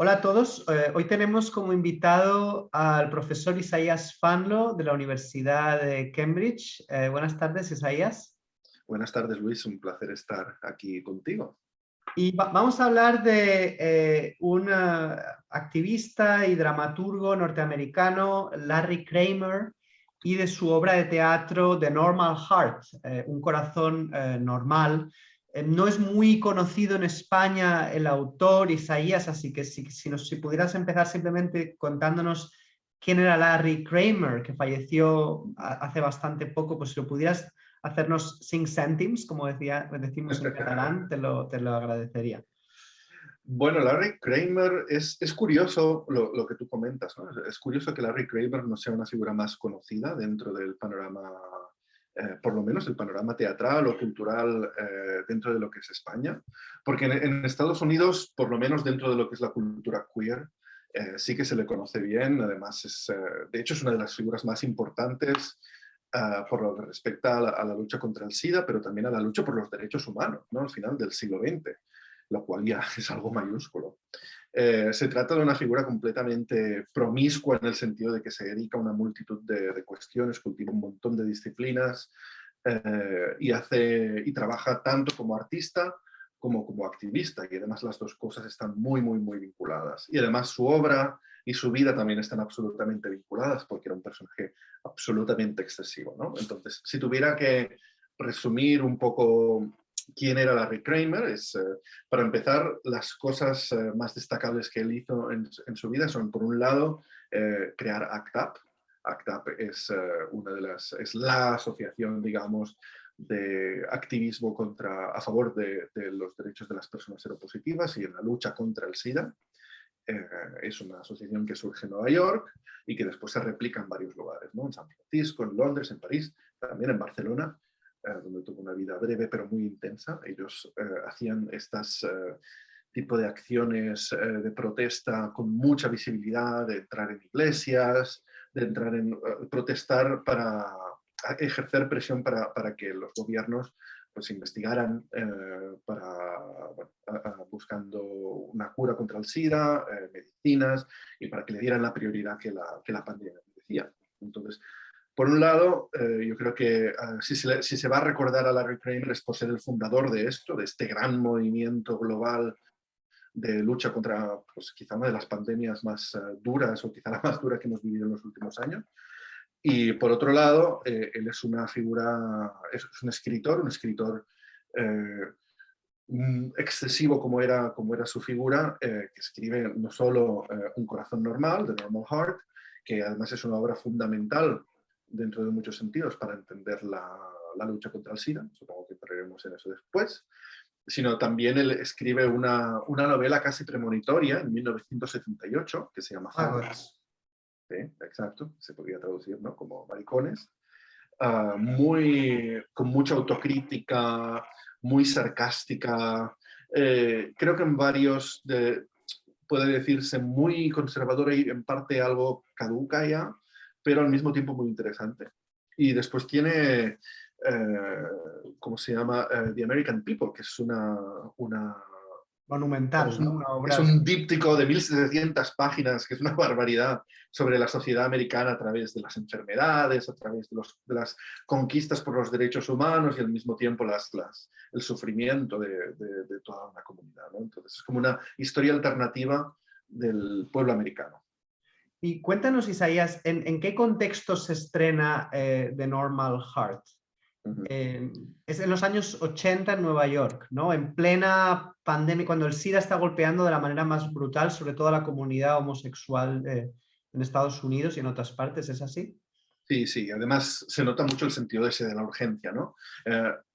Hola a todos. Hoy tenemos como invitado al profesor Isaías Fanlo de la Universidad de Cambridge. Buenas tardes, Isaías. Buenas tardes, Luis. Un placer estar aquí contigo. Y vamos a hablar de un activista y dramaturgo norteamericano, Larry Kramer, y de su obra de teatro The Normal Heart, un corazón normal. No es muy conocido en España el autor, Isaías, así que si pudieras empezar simplemente contándonos quién era Larry Kramer, que falleció hace bastante poco, pues si lo pudieras hacernos 5 cèntims, como decimos en catalán, te lo agradecería. Bueno, Larry Kramer es curioso lo que tú comentas, ¿no? Es curioso que Larry Kramer no sea una figura más conocida dentro del panorama, por lo menos el panorama teatral o cultural dentro de lo que es España, porque en Estados Unidos, por lo menos dentro de lo que es la cultura queer, sí que se le conoce bien. Además, de hecho es una de las figuras más importantes por lo que respecta a la lucha contra el SIDA, pero también a la lucha por los derechos humanos, ¿no? Al final del siglo XX, lo cual ya es algo mayúsculo. Se trata de una figura completamente promiscua en el sentido de que se dedica a una multitud de cuestiones, cultiva un montón de disciplinas y trabaja tanto como artista como activista, y además las dos cosas están muy vinculadas. Y además su obra y su vida también están absolutamente vinculadas, porque era un personaje absolutamente excesivo, ¿no? Entonces, si tuviera que resumir un poco quién era Larry Kramer, para empezar, las cosas más destacables que él hizo en su vida son, por un lado, crear ACT UP. ACT UP es la asociación, digamos, de activismo a favor de los derechos de las personas seropositivas y en la lucha contra el SIDA. Es una asociación que surge en Nueva York y que después se replica en varios lugares, ¿no? En San Francisco, en Londres, en París, también en Barcelona, donde tuvo una vida breve pero muy intensa. Ellos hacían estas tipo de acciones de protesta con mucha visibilidad, de entrar en iglesias, de entrar en protestar para ejercer presión para que los gobiernos pues investigaran buscando una cura contra el SIDA, medicinas, y para que le dieran la prioridad que la pandemia merecía. Entonces, por un lado, yo creo que si se va a recordar a Larry Kramer es por ser el fundador de esto, de este gran movimiento global de lucha contra pues, quizá una de las pandemias más duras, o quizá la más dura que hemos vivido en los últimos años. Y por otro lado, él es una figura, es un escritor excesivo como era su figura, que escribe no solo Un corazón normal, The Normal Heart, que además es una obra fundamental dentro de muchos sentidos para entender la lucha contra el SIDA, supongo que entraremos en eso después, sino también él escribe una novela casi premonitoria en 1978 que se llama Faggots. Sí, exacto, se podría traducir, ¿no?, como maricones, con mucha autocrítica, muy sarcástica, creo que en varios puede decirse muy conservadora y en parte algo caduca ya, pero al mismo tiempo muy interesante. Y después tiene, ¿cómo se llama? The American People, que es Monumental, ¿no? Una es obra. un díptico de 1700 páginas, que es una barbaridad, sobre la sociedad americana a través de las enfermedades, a través de las conquistas por los derechos humanos y al mismo tiempo el sufrimiento de toda una comunidad, ¿no? Entonces es como una historia alternativa del pueblo americano. Y cuéntanos, Isaías, ¿en qué contexto se estrena The Normal Heart? Es en los años 80 en Nueva York, ¿no? En plena pandemia, cuando el SIDA está golpeando de la manera más brutal, sobre todo a la comunidad homosexual en Estados Unidos y en otras partes, ¿es así? Sí, además se nota mucho el sentido de la urgencia, ¿no?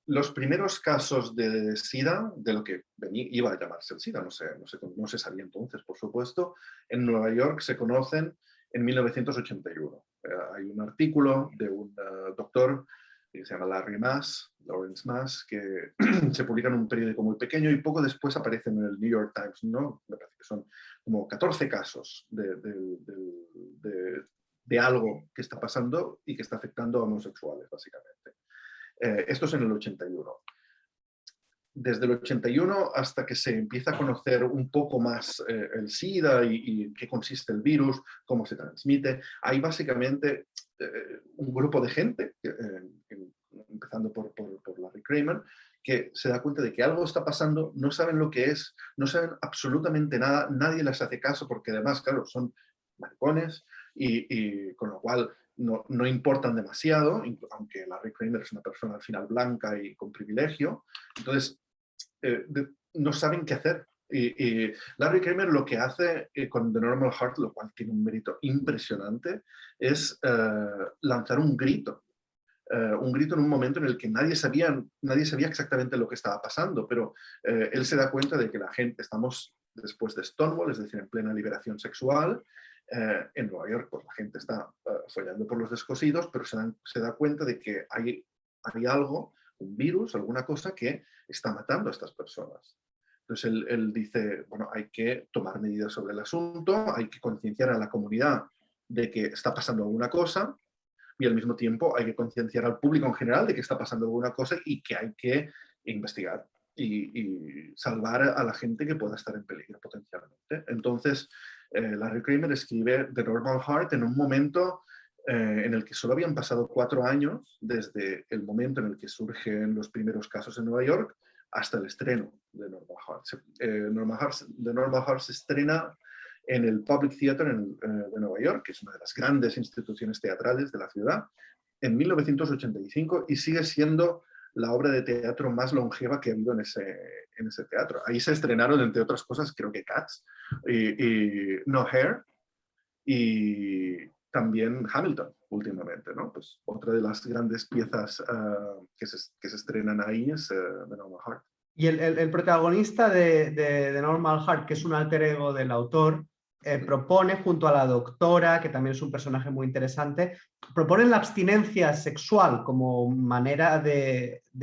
Los primeros casos de SIDA, de lo que iba a llamarse el SIDA, no se sabía entonces, por supuesto, en Nueva York se conocen en 1981. Hay un artículo de un doctor que se llama Lawrence Mass, que se publica en un periódico muy pequeño y poco después aparece en el New York Times, ¿no? Me parece que son como 14 casos de algo que está pasando y que está afectando a homosexuales, básicamente. Esto es en el 81. desde el 81 hasta que se empieza a conocer un poco más el SIDA y qué consiste el virus, cómo se transmite, hay básicamente un grupo de gente, empezando por Larry Kramer, que se da cuenta de que algo está pasando, no saben lo que es, no saben absolutamente nada, nadie les hace caso porque además, claro, son maricones y con lo cual no importan demasiado, aunque Larry Kramer es una persona al final blanca y con privilegio. Entonces, no saben qué hacer. Y Larry Kramer lo que hace con The Normal Heart, lo cual tiene un mérito impresionante, es lanzar un grito. Un grito en un momento en el que nadie sabía exactamente lo que estaba pasando, pero él se da cuenta de que la gente, estamos después de Stonewall, es decir, en plena liberación sexual, en Nueva York pues la gente está follando por los descosidos, pero se da cuenta de que hay algo, un virus, alguna cosa que está matando a estas personas. Entonces él dice, bueno, hay que tomar medidas sobre el asunto, hay que concienciar a la comunidad de que está pasando alguna cosa, y al mismo tiempo hay que concienciar al público en general de que está pasando alguna cosa y que hay que investigar y salvar a la gente que pueda estar en peligro potencialmente. Entonces, Larry Kramer escribe The Normal Heart en un momento en el que solo habían pasado 4 años desde el momento en el que surgen los primeros casos en Nueva York hasta el estreno de Normal Heart. The Normal Heart se estrena en el Public Theater de Nueva York, que es una de las grandes instituciones teatrales de la ciudad, en 1985 y sigue siendo la obra de teatro más longeva que ha habido en ese teatro. Ahí se estrenaron, entre otras cosas, creo que Cats y No Hair y también Hamilton últimamente, ¿no? Pues otra de las grandes piezas que se estrenan ahí es The Normal Heart. Y el protagonista de Normal Heart, que es un alter ego del autor, propone junto a la doctora, que también es un personaje muy interesante, proponen la abstinencia sexual como manera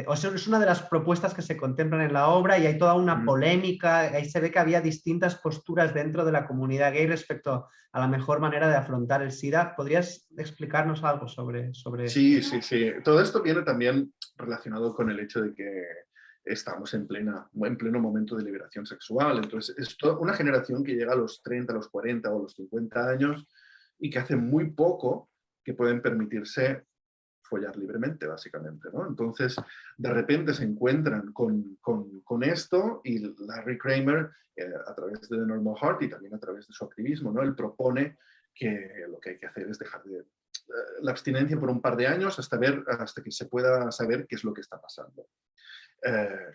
o sea, es una de las propuestas que se contemplan en la obra y hay toda una polémica, ahí se ve que había distintas posturas dentro de la comunidad gay respecto a la mejor manera de afrontar el SIDA. ¿Podrías explicarnos algo sobre Sí. Todo esto viene también relacionado con el hecho de que estamos en pleno momento de liberación sexual. Entonces, es toda una generación que llega a los 30, a los 40 o a los 50 años y que hace muy poco que pueden permitirse follar libremente, básicamente, ¿no? Entonces, de repente se encuentran con esto y Larry Kramer, a través de The Normal Heart y también a través de su activismo, ¿no? Él propone que lo que hay que hacer es dejar la abstinencia por un par de años hasta que se pueda saber qué es lo que está pasando.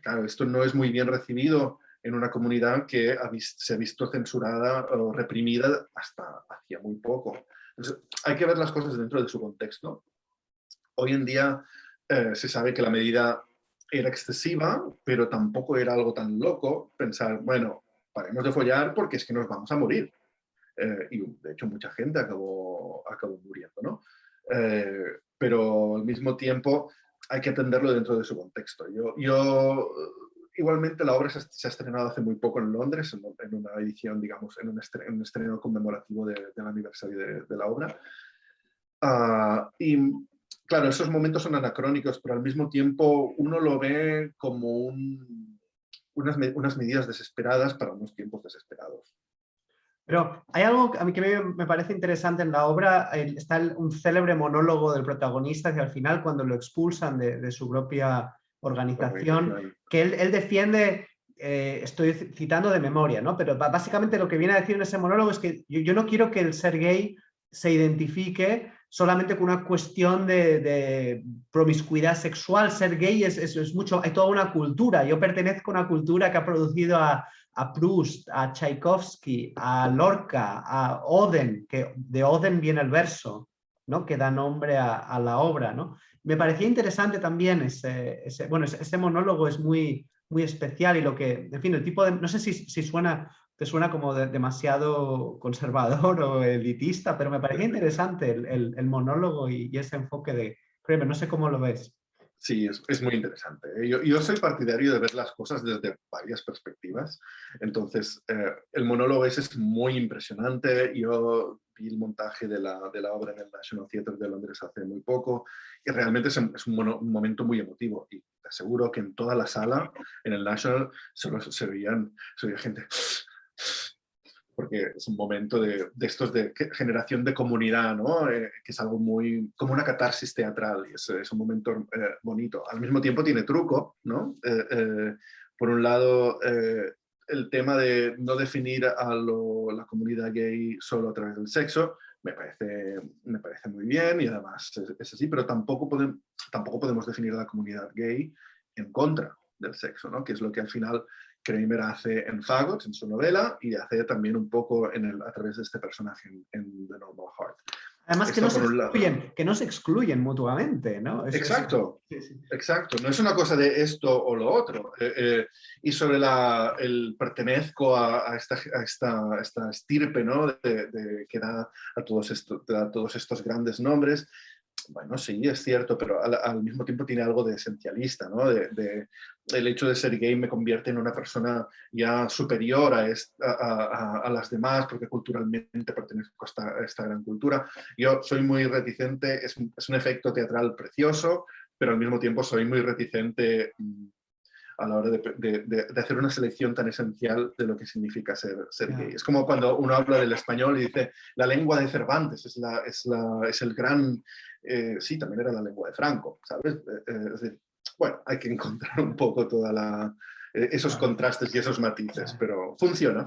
Claro, esto no es muy bien recibido en una comunidad que se ha visto censurada o reprimida hasta hacía muy poco. Entonces, hay que ver las cosas dentro de su contexto. Hoy en día se sabe que la medida era excesiva, pero tampoco era algo tan loco pensar, bueno, paremos de follar porque es que nos vamos a morir. Y de hecho mucha gente acabó muriendo, ¿no? Pero al mismo tiempo hay que atenderlo dentro de su contexto. Igualmente la obra se ha estrenado hace muy poco en Londres, en una edición, digamos, en un estreno conmemorativo del aniversario de la obra. Y claro, esos momentos son anacrónicos, pero al mismo tiempo uno lo ve como unas medidas desesperadas para unos tiempos desesperados. Pero hay algo a mí que me parece interesante en la obra, está un célebre monólogo del protagonista hacia el final cuando lo expulsan de su propia organización, que él defiende, estoy citando de memoria, ¿no? Pero básicamente lo que viene a decir en ese monólogo es que yo no quiero que el ser gay se identifique solamente con una cuestión de promiscuidad sexual. Ser gay es mucho, hay toda una cultura. Yo pertenezco a una cultura que ha producido a Proust, a Tchaikovsky, a Lorca, a Oden, que de Oden viene el verso, ¿no? Que da nombre a la obra, ¿no? Me parecía interesante también ese monólogo es muy, muy especial y lo que, en fin, el tipo de, no sé si te suena como demasiado conservador o elitista, pero me parecía interesante el monólogo y ese enfoque de Kramer, no sé cómo lo ves. Sí, es muy interesante. Yo soy partidario de ver las cosas desde varias perspectivas. Entonces, el monólogo ese es muy impresionante. Yo vi el montaje de la obra en el National Theatre de Londres hace muy poco y realmente un momento muy emotivo. Y te aseguro que en toda la sala, en el National, solo se veía gente porque es un momento de estos de generación de comunidad, ¿no? Que es algo muy, como una catarsis teatral, y es un momento bonito. Al mismo tiempo tiene truco, ¿no? Por un lado, el tema de no definir a la comunidad gay solo a través del sexo, me parece muy bien y además es así, pero tampoco podemos definir a la comunidad gay en contra del sexo, ¿no? Que es lo que al final Kramer hace en Faggots, en su novela, y hace también un poco a través de este personaje en The Normal Heart. Además Esto por un lado. que no se excluyen mutuamente, ¿no? Exacto, sí, sí. exacto. No es una cosa de esto o lo otro. Y sobre el pertenezco a esta estirpe, ¿no? Que da a todos estos grandes nombres. Bueno, sí, es cierto, pero al mismo tiempo tiene algo de esencialista, ¿no? El hecho de ser gay me convierte en una persona ya superior a las demás porque culturalmente pertenezco a esta gran cultura. Yo soy muy reticente, es un efecto teatral precioso, pero al mismo tiempo soy muy reticente a la hora de hacer una selección tan esencial de lo que significa ser gay. Es como cuando uno habla del español y dice la lengua de Cervantes es el gran... sí, también era la lengua de Franco, ¿sabes? Es decir, bueno, hay que encontrar un poco esos contrastes y esos matices, pero funciona.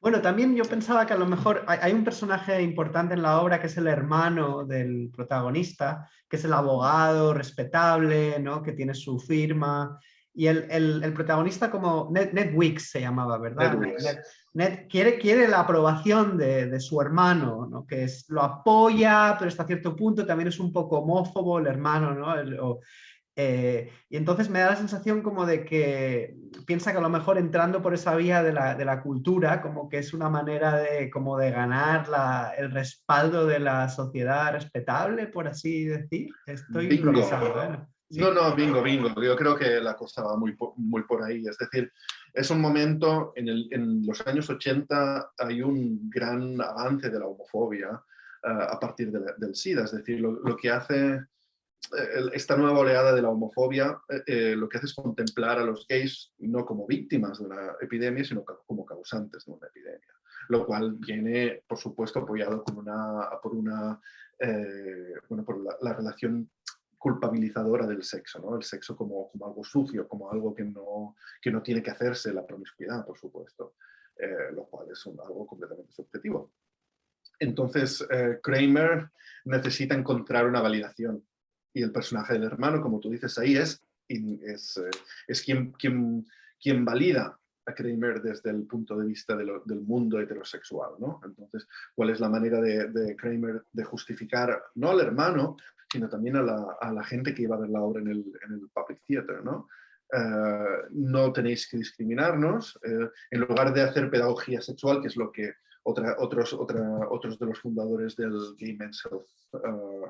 Bueno, también yo pensaba que a lo mejor hay un personaje importante en la obra que es el hermano del protagonista, que es el abogado respetable, ¿no? Que tiene su firma. Y el protagonista como Ned Weeks se llamaba, ¿verdad? Ned quiere la aprobación de su hermano, ¿no? Lo apoya, pero hasta cierto punto también es un poco homófobo el hermano, ¿no? Y entonces me da la sensación como de que piensa que a lo mejor entrando por esa vía de la cultura, como que es una manera como de ganar el respaldo de la sociedad respetable, por así decir. Estoy Bingo. improvisando, ¿eh? ¿Sí? No, bingo. Yo creo que la cosa va muy por ahí. Es decir, es un momento, en los años 80 hay un gran avance de la homofobia a partir del SIDA. Es decir, lo que hace esta nueva oleada de la homofobia, lo que hace es contemplar a los gays no como víctimas de una epidemia, sino como causantes de una epidemia. Lo cual viene, por supuesto, apoyado por la relación culpabilizadora del sexo, ¿no? El sexo como algo sucio, como algo que no tiene que hacerse, la promiscuidad, por supuesto, lo cual es algo completamente subjetivo. Entonces, Kramer necesita encontrar una validación y el personaje del hermano, como tú dices ahí, es quien valida a Kramer desde el punto de vista del mundo heterosexual, ¿no? Entonces, ¿cuál es la manera de Kramer de justificar no al hermano, sino también a la gente que iba a ver la obra en el Public Theatre, ¿no? No tenéis que discriminarnos, en lugar de hacer pedagogía sexual, que es lo que otros de los fundadores del Gay Men's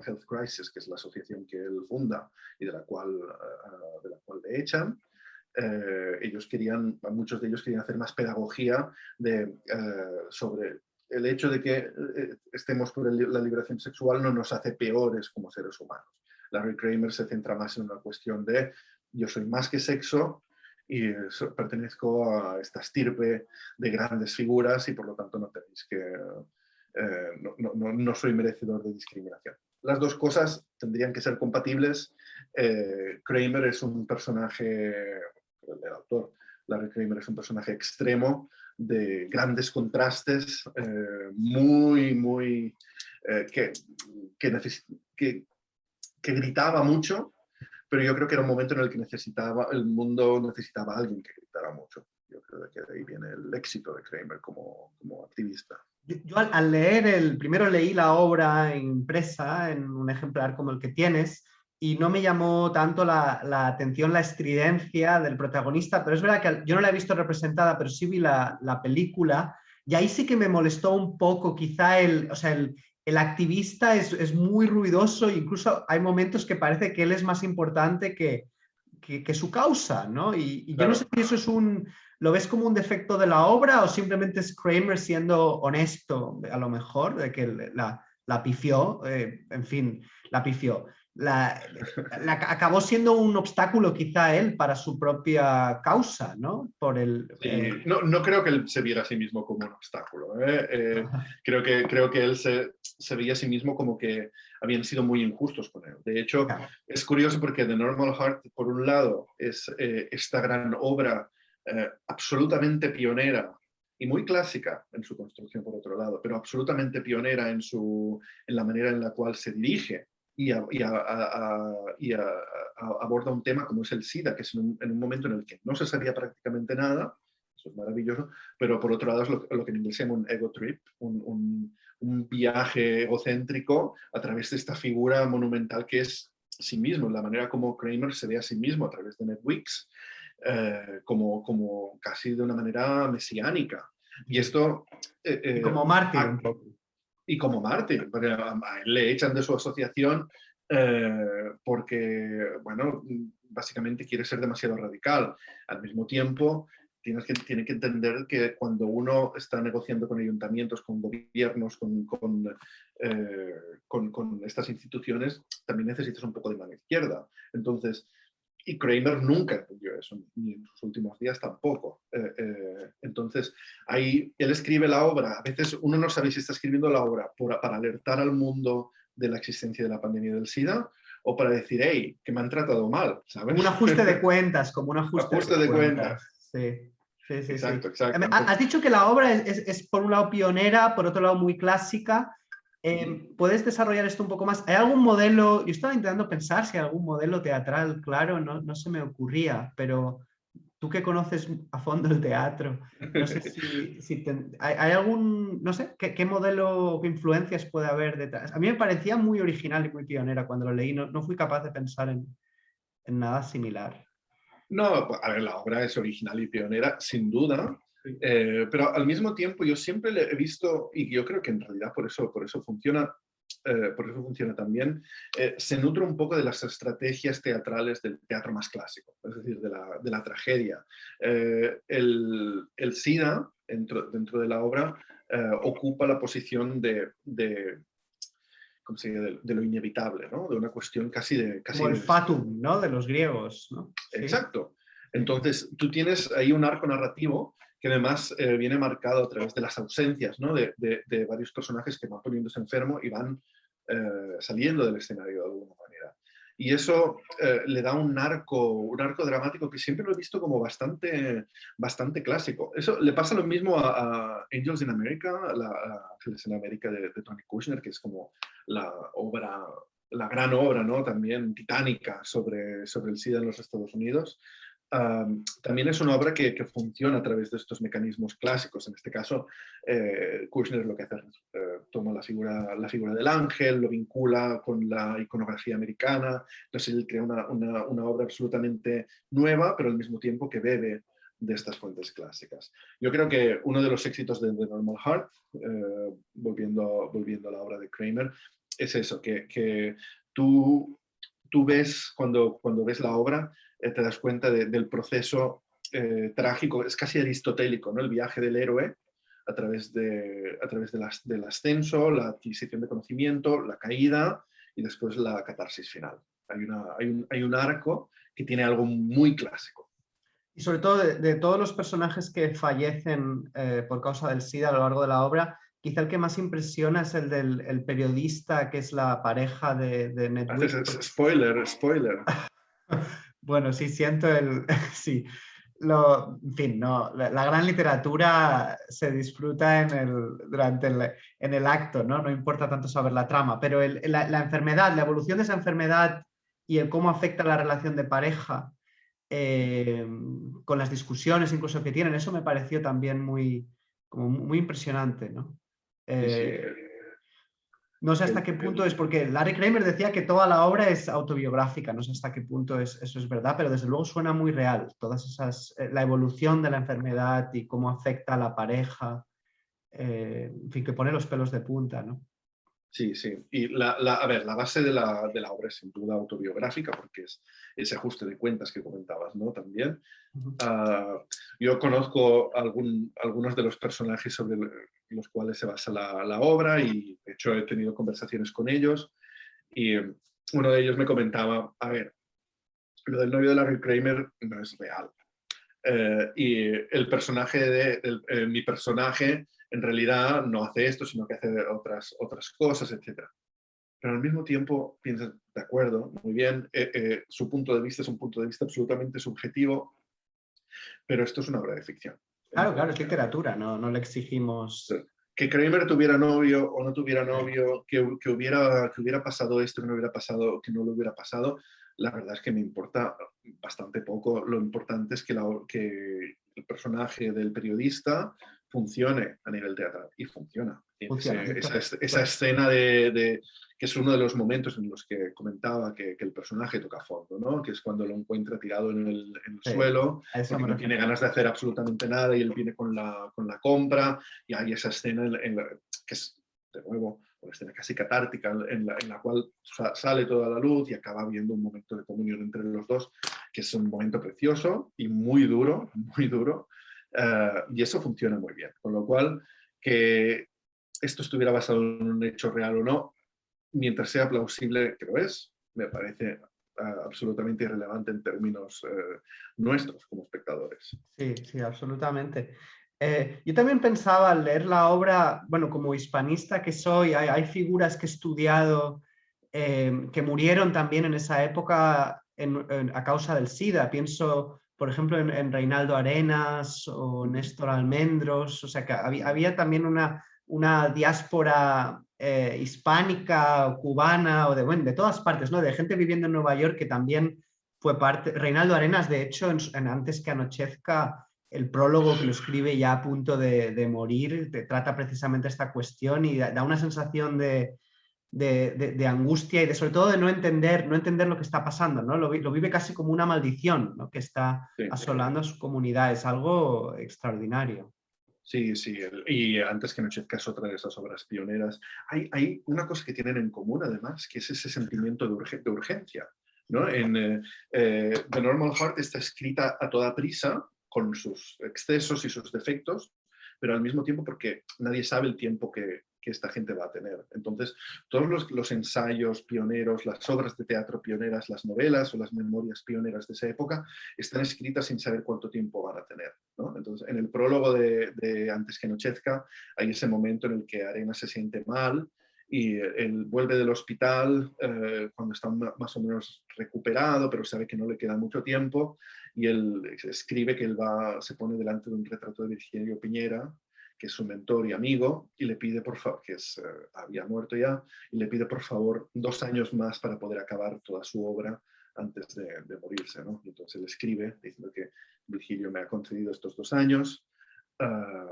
Health Crisis, que es la asociación que él funda y de la cual le echan. Muchos de ellos querían hacer más pedagogía sobre el hecho de que estemos por la liberación sexual no nos hace peores como seres humanos. Larry Kramer se centra más en una cuestión de yo soy más que sexo y pertenezco a esta estirpe de grandes figuras y por lo tanto no tenéis que no soy merecedor de discriminación. Las dos cosas tendrían que ser compatibles. Kramer es un personaje, el autor Larry Kramer es un personaje extremo de grandes contrastes, que gritaba mucho, pero yo creo que era un momento en el que el mundo necesitaba a alguien que gritara mucho. Yo creo que de ahí viene el éxito de Kramer como activista. Yo al leer, primero leí la obra impresa en un ejemplar como el que tienes y no me llamó tanto la atención la estridencia del protagonista, pero es verdad que yo no la he visto representada, pero sí vi la película y ahí sí que me molestó un poco quizá el activista es muy ruidoso, incluso hay momentos que parece que él es más importante que su causa, ¿no? Y yo no sé Claro. si eso es ¿lo ves como un defecto de la obra o simplemente es Kramer siendo honesto, a lo mejor, de que la pifió, en fin, la pifió. Acabó siendo un obstáculo quizá él para su propia causa, ¿no? Sí, no creo que él se viera a sí mismo como un obstáculo. Creo que él se veía a sí mismo como que habían sido muy injustos con él. De hecho, es curioso porque The Normal Heart, por un lado, es esta gran obra absolutamente pionera y muy clásica en su construcción, por otro lado, pero absolutamente pionera en la manera en la cual se dirige y aborda un tema como es el SIDA, que es en un momento en el que no se sabía prácticamente nada. Eso es maravilloso, pero por otro lado es lo que en inglés se llama un ego trip, un viaje egocéntrico a través de esta figura monumental que es sí mismo, la manera como Kramer se ve a sí mismo a través de Ned Weeks, como casi de una manera mesiánica. Y esto... Y como mártir un poco. Y como mártir, porque a él le echan de su asociación porque, bueno, básicamente quiere ser demasiado radical. Al mismo tiempo, tiene que entender que cuando uno está negociando con ayuntamientos, con gobiernos, con estas instituciones, también necesitas un poco de mano izquierda. Entonces, y Kramer nunca entendió eso, ni en sus últimos días tampoco. Entonces, ahí él escribe la obra. A veces uno no sabe si está escribiendo la obra para alertar al mundo de la existencia de la pandemia del SIDA o para decir, hey, que me han tratado mal, ¿sabes? Como un ajuste de cuentas, como un ajuste Ajuste de de cuentas. cuentas. Sí, sí, sí, sí. Exacto, exacto. Has dicho que la obra es por un lado pionera, por otro lado muy clásica. ¿Puedes desarrollar esto un poco más? ¿Hay algún modelo? Yo estaba intentando pensar si hay algún modelo teatral, claro, no se me ocurría, pero tú que conoces a fondo el teatro, no sé si hay algún, no sé, ¿qué modelo, qué influencias puede haber detrás? A mí me parecía muy original y muy pionera cuando lo leí, no fui capaz de pensar en nada similar. No, a ver, la obra es original y pionera, sin duda, Sí. pero al mismo tiempo yo siempre le he visto, y yo creo que en realidad por eso funciona también, se nutre un poco de las estrategias teatrales del teatro más clásico, es decir, de la tragedia. El SIDA, dentro de la obra, ocupa la posición ¿cómo se dice? De lo inevitable, ¿no? De una cuestión Como casi el de destino. fatum, ¿no? De los griegos, ¿no? Sí, Exacto. sí. Entonces, tú tienes ahí un arco narrativo que además viene marcado a través de las ausencias, ¿no? de varios personajes que van poniéndose enfermos y van saliendo del escenario de alguna manera. Y eso le da un arco dramático que siempre lo he visto como bastante clásico. Eso le pasa lo mismo a Angels in America, Ángeles en América de Tony Kushner, que es como la obra, la gran obra, ¿no? También titánica sobre el SIDA en los Estados Unidos. También es una obra que funciona a través de estos mecanismos clásicos. En este caso, Kushner lo que hace es toma la figura del ángel, lo vincula con la iconografía americana. Entonces él crea una obra absolutamente nueva, pero al mismo tiempo que bebe de estas fuentes clásicas. Yo creo que uno de los éxitos de The Normal Heart, volviendo a la obra de Kramer, es eso, que tú ves, cuando ves la obra, te das cuenta del proceso trágico, es casi aristotélico, ¿no? El viaje del héroe a través del ascenso, la adquisición de conocimiento, la caída y después la catarsis final. Hay un arco que tiene algo muy clásico. Y sobre todo de todos los personajes que fallecen por causa del SIDA a lo largo de la obra, quizá el que más impresiona es el del periodista, que es la pareja de Ned Wick. Haces spoiler. Bueno, sí, siento el... sí. En fin, no, la gran literatura se disfruta durante en el acto, ¿no? No importa tanto saber la trama, pero la enfermedad, la evolución de esa enfermedad y el cómo afecta la relación de pareja eh, con las discusiones incluso que tienen, eso me pareció también como muy impresionante, ¿no? Sí, sí. No sé hasta qué punto es, porque Larry Kramer decía que toda la obra es autobiográfica, no sé hasta qué punto eso es verdad, pero desde luego suena muy real, todas esas, la evolución de la enfermedad y cómo afecta a la pareja, en fin, que pone los pelos de punta, ¿no? Sí, sí. Y a ver, la base de la obra es sin duda autobiográfica, porque es ese ajuste de cuentas que comentabas, ¿no? También. Ujú. Uh, yo conozco algunos de los personajes sobre los cuales se basa la obra y de hecho he tenido conversaciones con ellos y uno de ellos me comentaba, a ver, lo del novio de Larry Kramer no es real. Y el personaje mi personaje en realidad no hace esto, sino que hace otras cosas, etc. Pero al mismo tiempo piensas, de acuerdo, muy bien, su punto de vista es un punto de vista absolutamente subjetivo, pero esto es una obra de ficción. Claro, claro, es Entonces, literatura, no le exigimos. que Kramer tuviera novio o no tuviera novio, que hubiera pasado esto, que no hubiera pasado, que no lo hubiera pasado, la verdad es que me importa bastante poco. Lo importante es que el personaje del periodista funcione a nivel teatral y funciona. Funciona. Esa escena que es uno de los momentos en los que comentaba que el personaje toca fondo, ¿no? Que es cuando lo encuentra tirado en el Sí, suelo, a eso porque me no tiene refiero. ganas de hacer absolutamente nada y él viene con la compra y hay esa escena que es, de nuevo, una escena casi catártica en la cual sale toda la luz y acaba habiendo un momento de comunión entre los dos, que es un momento precioso y muy duro, muy duro. Y eso funciona muy bien. Con lo cual, que esto estuviera basado en un hecho real o no, mientras sea plausible, que lo es, me parece absolutamente irrelevante en términos nuestros como espectadores. Sí, sí, absolutamente. Yo también pensaba al leer la obra, bueno, como hispanista que soy, hay figuras que he estudiado que murieron también en esa época a causa del SIDA. Pienso, por ejemplo, en Reinaldo Arenas o Néstor Almendros. O sea, que había también una diáspora hispánica o cubana o bueno, de todas partes, ¿no? De gente viviendo en Nueva York que también fue parte. Reinaldo Arenas, de hecho, Antes que anochezca, el prólogo que lo escribe ya a punto de morir, te trata precisamente esta cuestión y da una sensación de angustia y sobre todo de no entender lo que está pasando, ¿no? Lo vive casi como una maldición, ¿no? Que está Sí. asolando a su comunidad. Es algo extraordinario. Sí, sí, y Antes que anochezca es otra de esas obras pioneras. Hay una cosa que tienen en común, además, que es ese sentimiento de urgencia, ¿no? The Normal Heart está escrita a toda prisa, con sus excesos y sus defectos, pero al mismo tiempo porque nadie sabe el tiempo que esta gente va a tener. Entonces, todos los ensayos pioneros, las obras de teatro pioneras, las novelas o las memorias pioneras de esa época, están escritas sin saber cuánto tiempo van a tener, ¿no? Entonces, en el prólogo de Antes que anochezca, hay ese momento en el que Arenas se siente mal y él vuelve del hospital cuando está más o menos recuperado, pero sabe que no le queda mucho tiempo, y él escribe que se pone delante de un retrato de Virgilio Piñera, que es su mentor y amigo, y le pide por favor, había muerto ya, y le pide por favor 2 años más para poder acabar toda su obra antes de morirse, ¿no? Y entonces él escribe diciendo que Virgilio me ha concedido estos 2 años,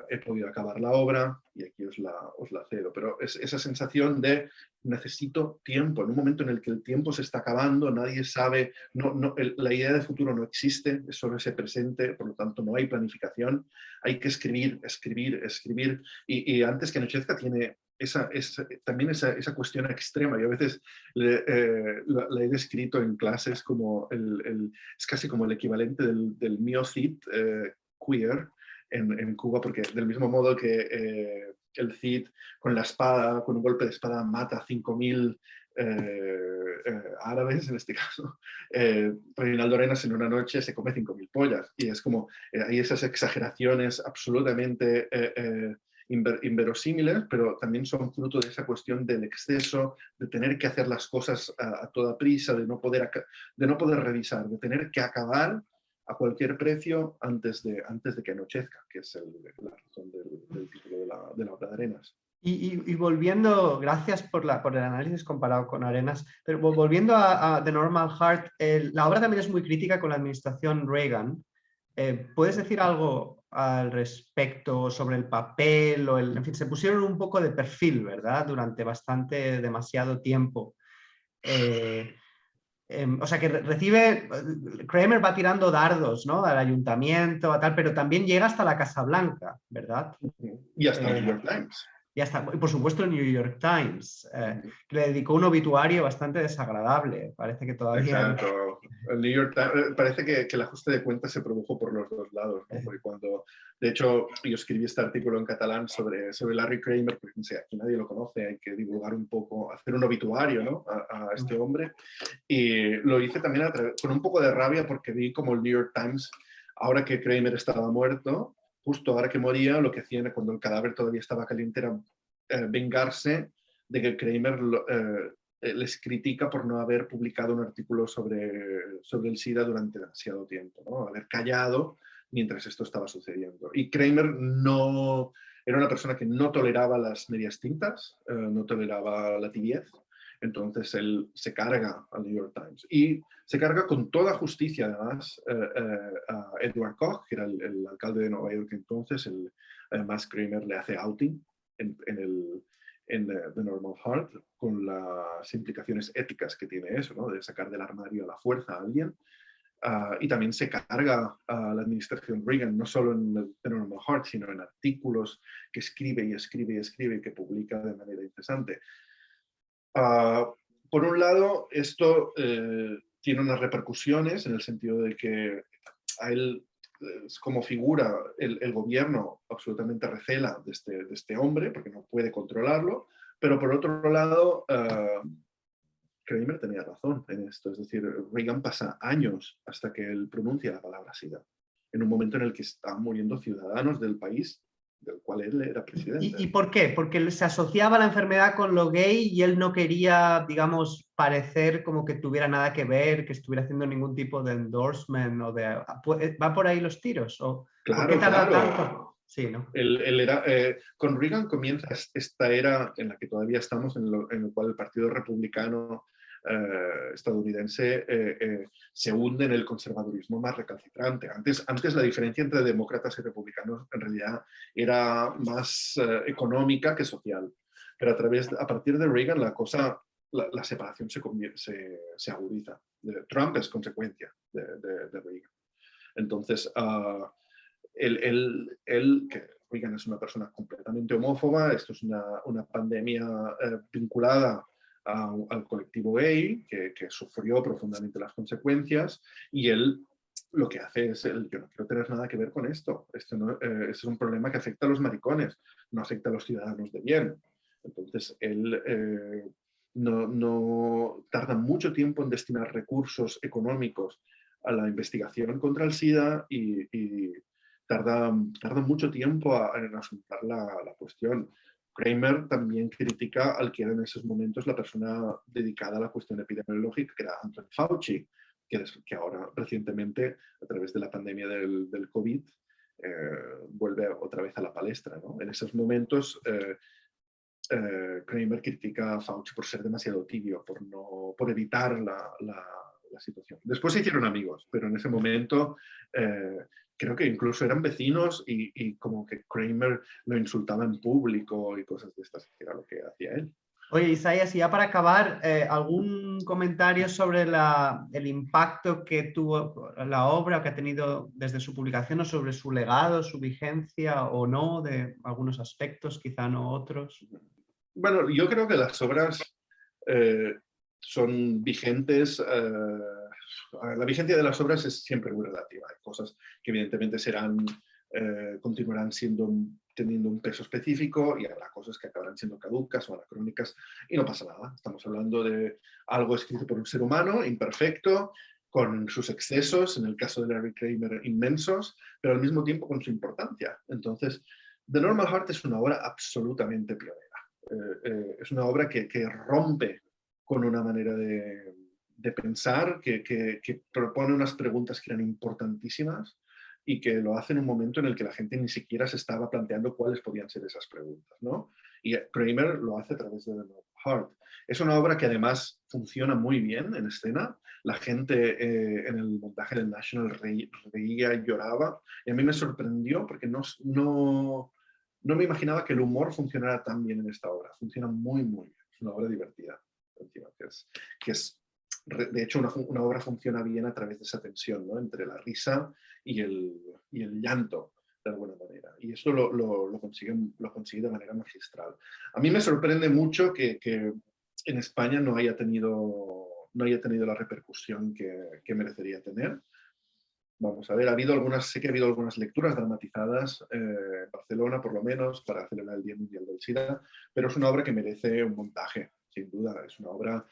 he podido acabar la obra y aquí os la cedo. Pero es esa sensación de necesito tiempo, en un momento en el que el tiempo se está acabando, nadie sabe, la idea de futuro no existe, es solo ese presente, por lo tanto no hay planificación, hay que escribir, escribir, escribir. Y Antes que anochezca tiene también esa cuestión extrema. Yo a veces la he descrito en clases como es casi como el equivalente del Mio Cid queer en Cuba, porque del mismo modo que el Cid con la espada, con un golpe de espada, mata a 5.000 árabes, en este caso, Reinaldo Arenas en una noche se come 5.000 pollas. Y es como, hay esas exageraciones absolutamente inverosímiles, pero también son fruto de esa cuestión del exceso, de tener que hacer las cosas a toda prisa, de no poder revisar, de tener que acabar a cualquier precio antes de que anochezca, que es la razón del título de la obra de Arenas. Y volviendo, gracias por el análisis comparado con Arenas, pero volviendo a The Normal Heart, la obra también es muy crítica con la administración Reagan. ¿Puedes decir algo al respecto sobre el papel? En fin, se pusieron un poco de perfil, ¿verdad? Durante demasiado tiempo. O sea, que Kramer va tirando dardos, ¿no? Al ayuntamiento, a tal, pero también llega hasta la Casa Blanca, ¿verdad? Y hasta el New York Times. y por supuesto el New York Times, que le dedicó un obituario bastante desagradable. Parece que todavía... Exacto. El New York Times, parece que el ajuste de cuentas se produjo por los dos lados, ¿no? Porque cuando, de hecho, yo escribí este artículo en catalán sobre Larry Kramer, porque no sé, aquí nadie lo conoce, hay que divulgar un poco, hacer un obituario, ¿no? a este hombre. Y lo hice también con un poco de rabia porque vi como el New York Times, ahora que Kramer estaba muerto, justo ahora que moría, lo que hacían cuando el cadáver todavía estaba caliente era vengarse de que Kramer les critica por no haber publicado un artículo sobre el SIDA durante demasiado tiempo, ¿no? Haber callado mientras esto estaba sucediendo. Y Kramer no, era una persona que no toleraba las medias tintas, no toleraba la tibiez, entonces él se carga al New York Times y se carga con toda justicia además a Edward Koch, que era el alcalde de Nueva York entonces. Además Kramer le hace outing en The Normal Heart, con las implicaciones éticas que tiene eso, ¿no? De sacar del armario a la fuerza a alguien. Y también se carga a la administración Reagan, no solo en The Normal Heart, sino en artículos que escribe y escribe y escribe y que publica de manera incesante. Por un lado, esto tiene unas repercusiones en el sentido de que a él, como figura, el gobierno absolutamente recela de este hombre porque no puede controlarlo, pero por otro lado, Kramer tenía razón en esto, es decir, Reagan pasa años hasta que él pronuncia la palabra SIDA, en un momento en el que están muriendo ciudadanos del país del cual él era presidente. ¿Y por qué? Porque se asociaba la enfermedad con lo gay y él no quería, digamos, parecer como que tuviera nada que ver, que estuviera haciendo ningún tipo de endorsement o de... ¿Va por ahí los tiros? ¿O por qué Claro, tarda claro. tanto? Sí, ¿no? Él era, con Reagan comienza esta era en la que todavía estamos, en el cual el Partido Republicano estadounidense se hunde en el conservadurismo más recalcitrante. Antes la diferencia entre demócratas y republicanos en realidad era más económica que social. Pero a partir de Reagan la separación se agudiza. Trump es consecuencia de Reagan. Entonces, que Reagan es una persona completamente homófoba, esto es una pandemia vinculada al colectivo gay, que sufrió profundamente las consecuencias, y él lo que hace es, yo no quiero tener nada que ver con esto, es un problema que afecta a los maricones, no afecta a los ciudadanos de bien. Entonces, él no tarda mucho tiempo en destinar recursos económicos a la investigación contra el SIDA y tarda mucho tiempo en asuntar la cuestión. Kramer también critica al que era en esos momentos la persona dedicada a la cuestión epidemiológica, que era Anthony Fauci, que ahora recientemente, a través de la pandemia del COVID, vuelve otra vez a la palestra, ¿no? En esos momentos, Kramer critica a Fauci por ser demasiado tibio, por evitar la situación. Después se hicieron amigos, pero en ese momento creo que incluso eran vecinos y como que Kramer lo insultaba en público y cosas de estas, que era lo que hacía él. Oye, Isaías, y ya para acabar, ¿algún comentario sobre el impacto que tuvo la obra, que ha tenido desde su publicación, o sobre su legado, su vigencia o no, de algunos aspectos, quizá no otros? Bueno, yo creo que las obras son vigentes. La vigencia de las obras es siempre muy relativa. Hay cosas que evidentemente continuarán teniendo un peso específico y habrá cosas que acabarán siendo caducas o anacrónicas y no pasa nada. Estamos hablando de algo escrito por un ser humano, imperfecto, con sus excesos, en el caso de Larry Kramer, inmensos, pero al mismo tiempo con su importancia. Entonces, The Normal Heart es una obra absolutamente pionera. Es una obra que rompe con una manera de pensar, que propone unas preguntas que eran importantísimas y que lo hace en un momento en el que la gente ni siquiera se estaba planteando cuáles podían ser esas preguntas, ¿no? Y Kramer lo hace a través de The Normal Heart. Es una obra que además funciona muy bien en escena. La gente en el montaje del National reía y lloraba. Y a mí me sorprendió porque no me imaginaba que el humor funcionara tan bien en esta obra. Funciona muy, muy bien. Es una obra divertida. De hecho, una obra funciona bien a través de esa tensión, ¿no? Entre la risa y el llanto. de alguna manera. Y eso lo consigue de manera magistral. A mí me sorprende mucho que en España no haya tenido la repercusión que merecería tener. Vamos a ver, sé que ha habido algunas lecturas dramatizadas en Barcelona, por lo menos, para celebrar el Día Mundial del SIDA, pero es una obra que merece un montaje, sin duda. Es una obra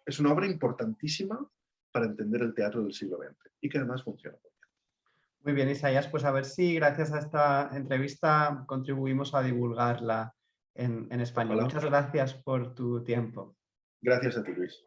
es una obra importantísima para entender el teatro del siglo XX y que además funciona. Muy bien, Isaías, pues a ver si gracias a esta entrevista contribuimos a divulgarla en español. Ojalá. Muchas gracias por tu tiempo. Gracias a ti, Luis.